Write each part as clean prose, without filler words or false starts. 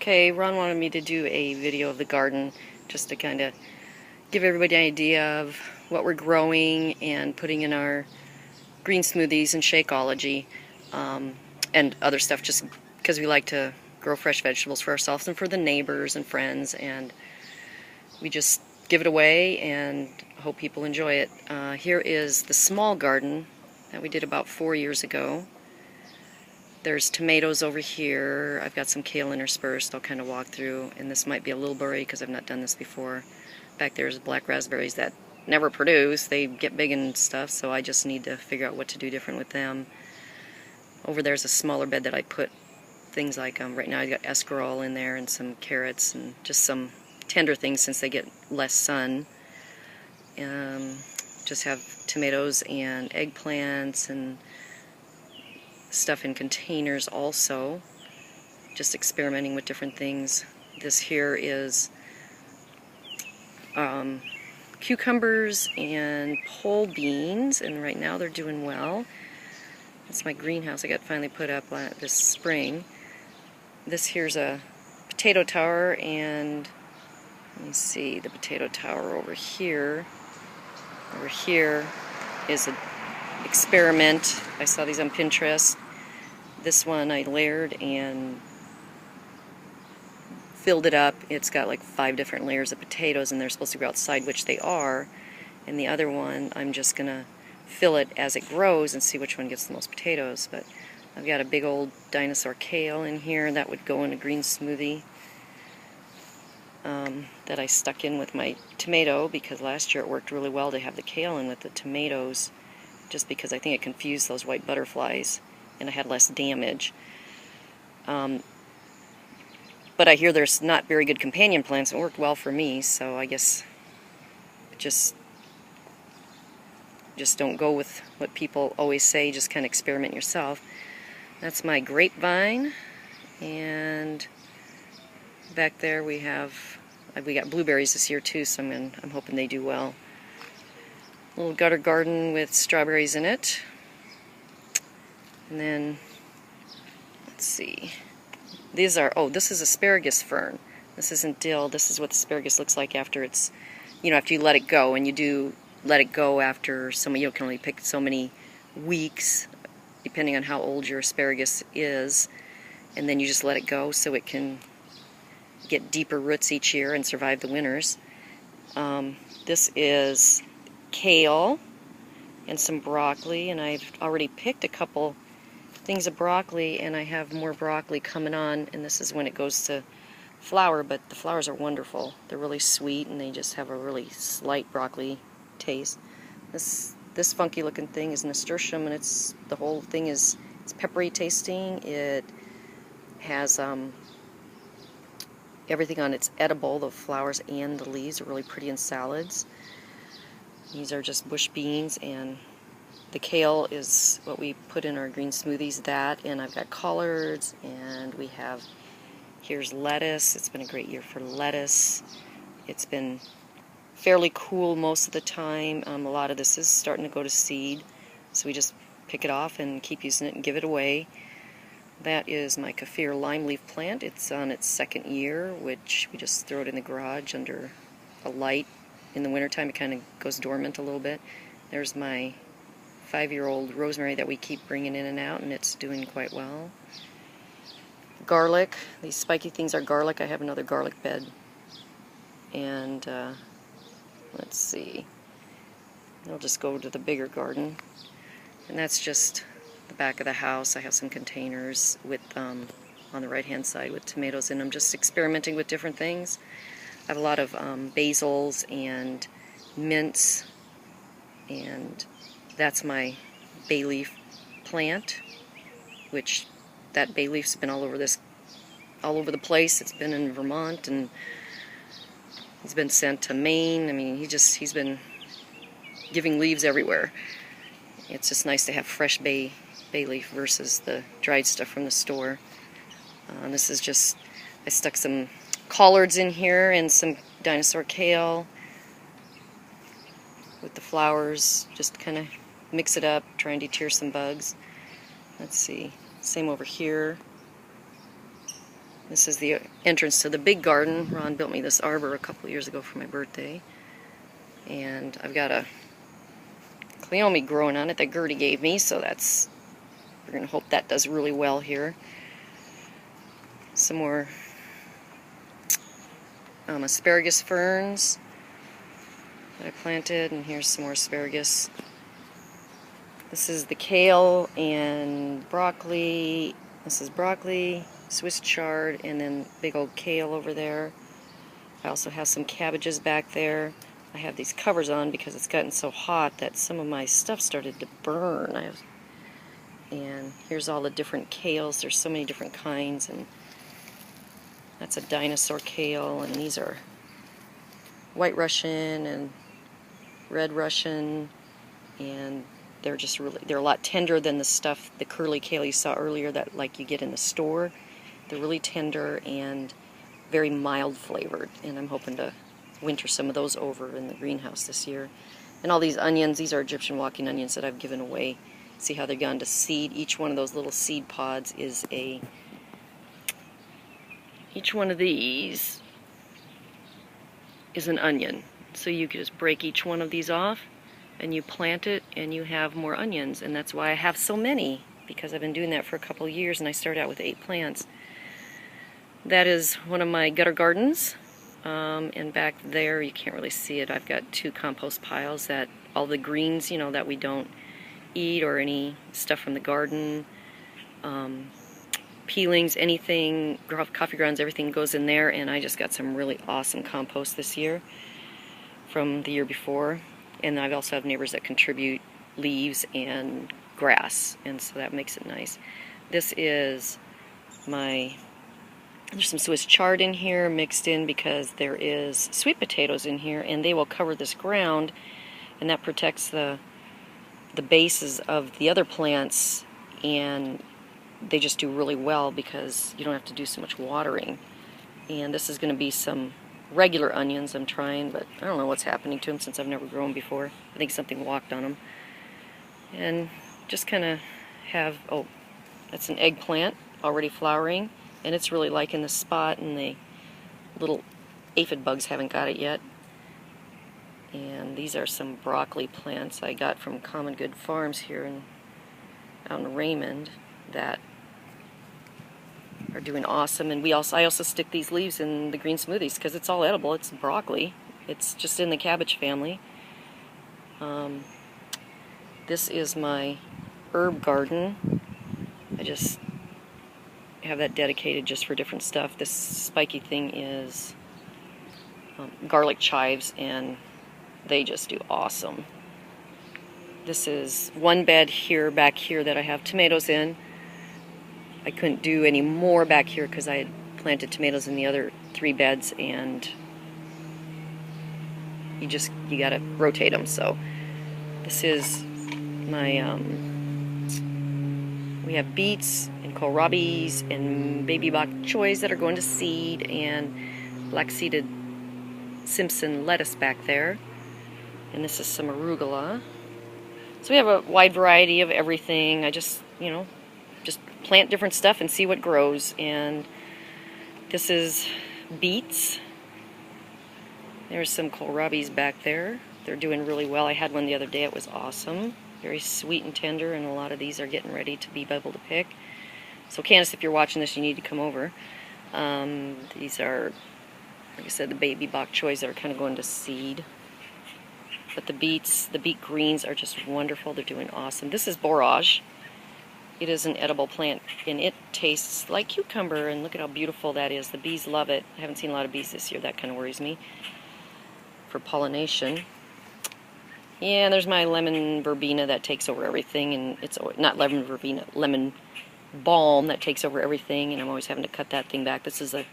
Okay, Ron wanted me to do a video of the garden just to kind of give everybody an idea of what we're growing and putting in our green smoothies and Shakeology, and other stuff, just because we like to grow fresh vegetables for ourselves and for the neighbors and friends, and we just give it away and hope people enjoy it. Here is the small garden that we did about 4 years ago. There's tomatoes over here. I've got some kale interspersed I'll kind of walk through, and this might be a little blurry because I've not done this before. Back there's black raspberries that never produce. They get big and stuff, so I just need to figure out what to do different with them. Over there's a smaller bed that I put things like, right now I've got escarole in there and some carrots and just some tender things since they get less sun. Just have tomatoes and eggplants and stuff in containers also, just experimenting with different things. This here is cucumbers and pole beans, and right now they're doing well. That's my greenhouse I got finally put up this spring. This here's a potato tower, and let me see, the potato tower over here is an experiment. I saw these on Pinterest. This one I layered and filled it up. It's got like 5 different layers of potatoes, and they're supposed to grow outside, which they are. And the other one, I'm just gonna fill it as it grows and see which one gets the most potatoes. But I've got a big old dinosaur kale in here that would go in a green smoothie, that I stuck in with my tomato, because last year it worked really well to have the kale in with the tomatoes, just because I think it confused those white butterflies and I had less damage. But I hear there's not very good companion plants. It worked well for me, so I guess just don't go with what people always say, just kind of experiment yourself. That's my grapevine, and back there we got blueberries this year too, so I'm hoping they do well. Little gutter garden with strawberries in it. And then, let's see, these are, this is asparagus fern. This isn't dill. This is what asparagus looks like after it's, after you let it go. And you do let it go after you can only pick so many weeks, depending on how old your asparagus is. And then you just let it go so it can get deeper roots each year and survive the winters. This is kale and some broccoli, and I've already picked a couple things of broccoli, and I have more broccoli coming on, and this is when it goes to flower. But the flowers are wonderful. They're really sweet, and they just have a really slight broccoli taste. This funky looking thing is nasturtium, and the whole thing is peppery tasting. It has everything on it's edible. The flowers and the leaves are really pretty in salads. These are just bush beans, and the kale is what we put in our green smoothies, and I've got collards, and here's lettuce. It's been a great year for lettuce. It's been fairly cool most of the time. A lot of this is starting to go to seed, so we just pick it off and keep using it and give it away. That is my kaffir lime leaf plant. It's on its 2nd year, which we just throw it in the garage under a light. In the wintertime it kind of goes dormant a little bit. There's my 5-year-old rosemary that we keep bringing in and out, and it's doing quite well. Garlic. These spiky things are garlic. I have another garlic bed. And let's see. I'll just go to the bigger garden. And that's just the back of the house. I have some containers with on the right-hand side with tomatoes in them, just experimenting with different things. I have a lot of basils and mints, and that's my bay leaf plant, which that bay leaf's been all over the place. It's been in Vermont, and he's been sent to Maine. I mean, he's been giving leaves everywhere. It's just nice to have fresh bay leaf versus the dried stuff from the store. This is just, I stuck some collards in here and some dinosaur kale with the flowers. Just kind of mix it up, try and deter some bugs. Let's see, same over here. This is the entrance to the big garden. Ron built me this arbor a couple years ago for my birthday. And I've got a cleome growing on it that Gertie gave me, so we're going to hope that does really well here. Some more asparagus ferns that I planted, and here's some more asparagus. This is the kale and broccoli. This is broccoli, Swiss chard, and then big old kale over there. I also have some cabbages back there. I have these covers on because it's gotten so hot that some of my stuff started to burn. And here's all the different kales. There's so many different kinds, and that's a dinosaur kale, and these are white Russian and red Russian, and they're a lot tender than the curly kale you saw earlier that like you get in the store. They're really tender and very mild flavored, and I'm hoping to winter some of those over in the greenhouse this year. And all these onions, these are Egyptian walking onions that I've given away. See how they've gone to seed? Each one of those little seed pods is each one of these is an onion. So you can just break each one of these off and you plant it and you have more onions. And that's why I have so many, because I've been doing that for a couple of years, and I started out with 8 plants. That is one of my gutter gardens. And back there, you can't really see it, I've got 2 compost piles that all the greens, that we don't eat, or any stuff from the garden, peelings, anything, coffee grounds, everything goes in there. And I just got some really awesome compost this year from the year before. And I also have neighbors that contribute leaves and grass, and so that makes it nice. This is there's some Swiss chard in here mixed in because there is sweet potatoes in here, and they will cover this ground, and that protects the bases of the other plants, and they just do really well because you don't have to do so much watering. And this is going to be some regular onions I'm trying, but I don't know what's happening to them since I've never grown before. I think something walked on them. And just kind of have, oh, that's an eggplant already flowering, and it's really liking the spot, and the little aphid bugs haven't got it yet. And these are some broccoli plants I got from Common Good Farms here out in Raymond that are doing awesome. And I also stick these leaves in the green smoothies because it's all edible. It's broccoli. It's just in the cabbage family. This is my herb garden. I just have that dedicated just for different stuff. This spiky thing is garlic chives, and they just do awesome. This is one bed back here that I have tomatoes in. I couldn't do any more back here because I had planted tomatoes in the other 3 beds, and you gotta rotate them. So this is my we have beets and kohlrabis and baby bok choys that are going to seed, and black-seeded Simpson lettuce back there. And this is some arugula. So we have a wide variety of everything. I just, just plant different stuff and see what grows. And this is beets. There's some kohlrabis back there. They're doing really well. I had one the other day. It was awesome. Very sweet and tender, and a lot of these are getting ready to be able to pick. So Candace, if you're watching this, you need to come over. These are, like I said, the baby bok choys that are kind of going to seed. But the beet greens are just wonderful. They're doing awesome. This is borage. It is an edible plant, and it tastes like cucumber, and look at how beautiful that is. The bees love it. I haven't seen a lot of bees this year. That kind of worries me for pollination. Yeah, and there's my lemon verbena that takes over everything, and it's not lemon verbena, lemon balm that takes over everything, and I'm always having to cut that thing back. This is a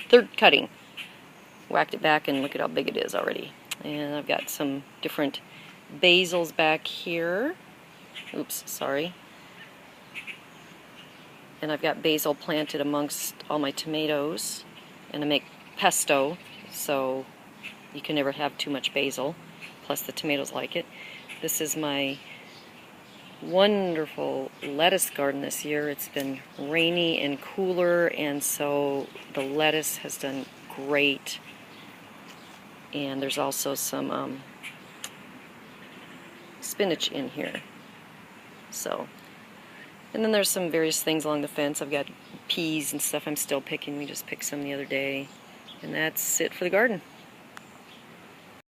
3rd cutting. Whacked it back, and look at how big it is already. And I've got some different basils back here. Oops, sorry. And I've got basil planted amongst all my tomatoes, and I make pesto, so you can never have too much basil. Plus the tomatoes like it. This is my wonderful lettuce garden this year. It's been rainy and cooler, and so the lettuce has done great. And there's also some spinach in here. So, and then there's some various things along the fence. I've got peas and stuff I'm still picking. We just picked some the other day. And that's it for the garden.